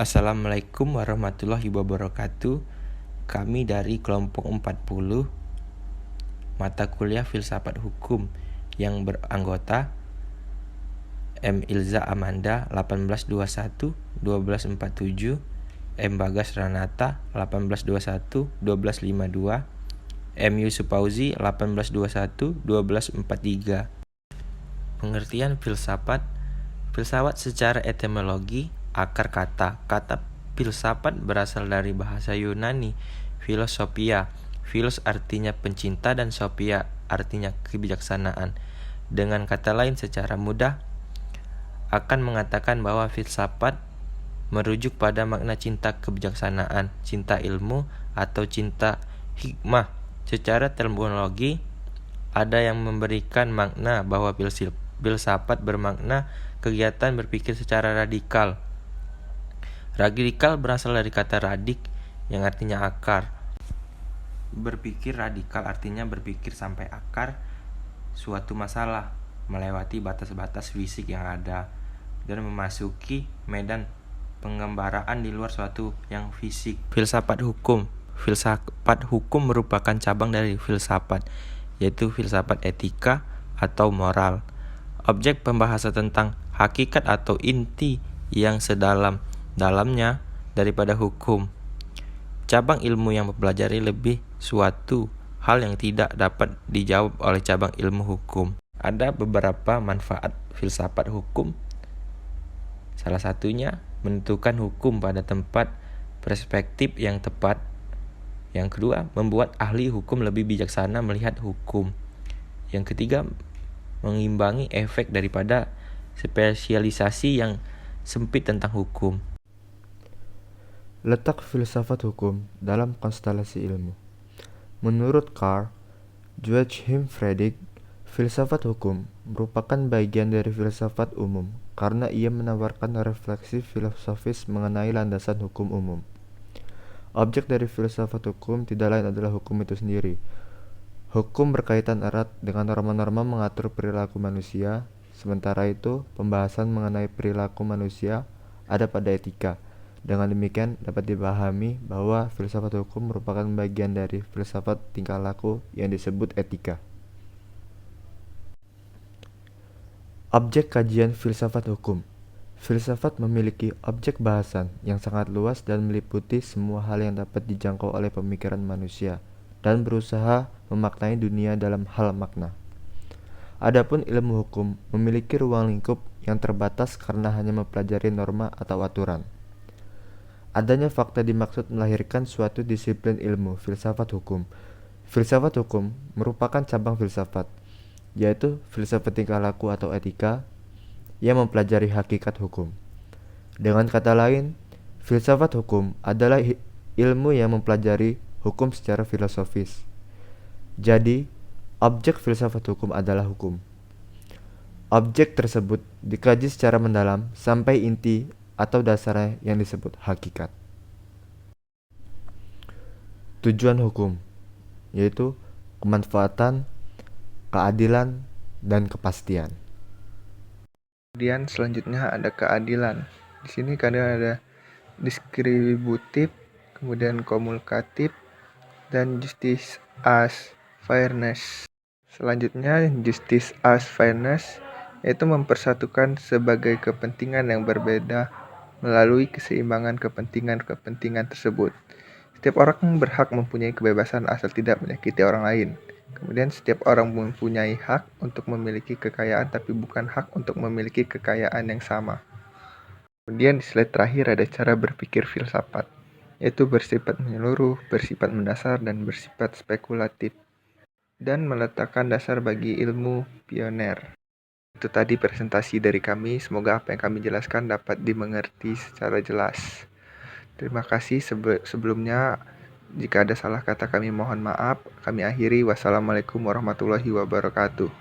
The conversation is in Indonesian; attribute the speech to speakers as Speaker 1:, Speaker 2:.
Speaker 1: Assalamualaikum warahmatullahi wabarakatuh. Kami dari kelompok 40 mata kuliah Filsafat Hukum yang beranggota M. Ilza Amanda 1821 1247, M. Bagas Ranata 1821 1252, M. Yusuf Fauzi 1821 1243. Pengertian filsafat. Filsafat secara etimologi, akar kata. Kata filsafat berasal dari bahasa Yunani, philosophia. Philos artinya pencinta dan sophia artinya kebijaksanaan. Dengan kata lain, secara mudah akan mengatakan bahwa filsafat merujuk pada makna cinta kebijaksanaan, cinta ilmu, atau cinta hikmah. Secara terminologi, ada yang memberikan makna bahwa filsafat bermakna kegiatan berpikir secara radikal. Radikal berasal dari kata radik yang artinya akar. Berpikir radikal artinya berpikir sampai akar suatu masalah, melewati batas-batas fisik yang ada, dan memasuki medan pengembaraan di luar suatu yang fisik. Filsafat hukum. Filsafat hukum merupakan cabang dari filsafat, yaitu filsafat etika atau moral. Objek pembahasan tentang hakikat atau inti yang sedalam-dalamnya daripada hukum. Cabang ilmu yang mempelajari lebih suatu hal yang tidak dapat dijawab oleh cabang ilmu hukum. Ada beberapa manfaat filsafat hukum. Salah satunya menentukan hukum pada tempat perspektif yang tepat. Yang kedua, membuat ahli hukum lebih bijaksana melihat hukum. Yang ketiga, mengimbangi efek daripada spesialisasi yang sempit tentang hukum.
Speaker 2: Letak filsafat hukum dalam konstelasi ilmu. Menurut Carl Joachim Friedrich, filsafat hukum merupakan bagian dari filsafat umum karena ia menawarkan refleksi filosofis mengenai landasan hukum umum. Objek dari filsafat hukum tidak lain adalah hukum itu sendiri. Hukum berkaitan erat dengan norma-norma mengatur perilaku manusia, sementara itu pembahasan mengenai perilaku manusia ada pada etika. Dengan demikian dapat dipahami bahwa filsafat hukum merupakan bagian dari filsafat tingkah laku yang disebut etika. Objek kajian filsafat hukum. Filsafat memiliki objek bahasan yang sangat luas dan meliputi semua hal yang dapat dijangkau oleh pemikiran manusia dan berusaha memaknai dunia dalam hal makna. Adapun ilmu hukum memiliki ruang lingkup yang terbatas karena hanya mempelajari norma atau aturan. Adanya fakta dimaksud melahirkan suatu disiplin ilmu filsafat hukum. Filsafat hukum merupakan cabang filsafat, yaitu filsafat tingkah laku atau etika yang mempelajari hakikat hukum. Dengan kata lain, filsafat hukum adalah ilmu yang mempelajari hukum secara filosofis. Jadi, objek filsafat hukum adalah hukum. Objek tersebut dikaji secara mendalam sampai inti atau dasarnya yang disebut hakikat. Tujuan hukum yaitu kemanfaatan, keadilan, dan kepastian.
Speaker 3: Kemudian selanjutnya ada keadilan. Di sini kadang ada distributif, kemudian kumulatif, dan justice as fairness. Selanjutnya justice as fairness yaitu mempersatukan sebagai kepentingan yang berbeda melalui keseimbangan kepentingan tersebut. Setiap orang berhak mempunyai kebebasan asal tidak menyakiti orang lain. Kemudian setiap orang mempunyai hak untuk memiliki kekayaan tapi bukan hak untuk memiliki kekayaan yang sama. Kemudian di slide terakhir ada cara berpikir filsafat, yaitu bersifat menyeluruh, bersifat mendasar, dan bersifat spekulatif, dan meletakkan dasar bagi ilmu pioner. Itu tadi presentasi dari kami, semoga apa yang kami jelaskan dapat dimengerti secara jelas. Terima kasih sebelumnya. Jika ada salah kata kami mohon maaf. Kami akhiri. Wassalamualaikum warahmatullahi wabarakatuh.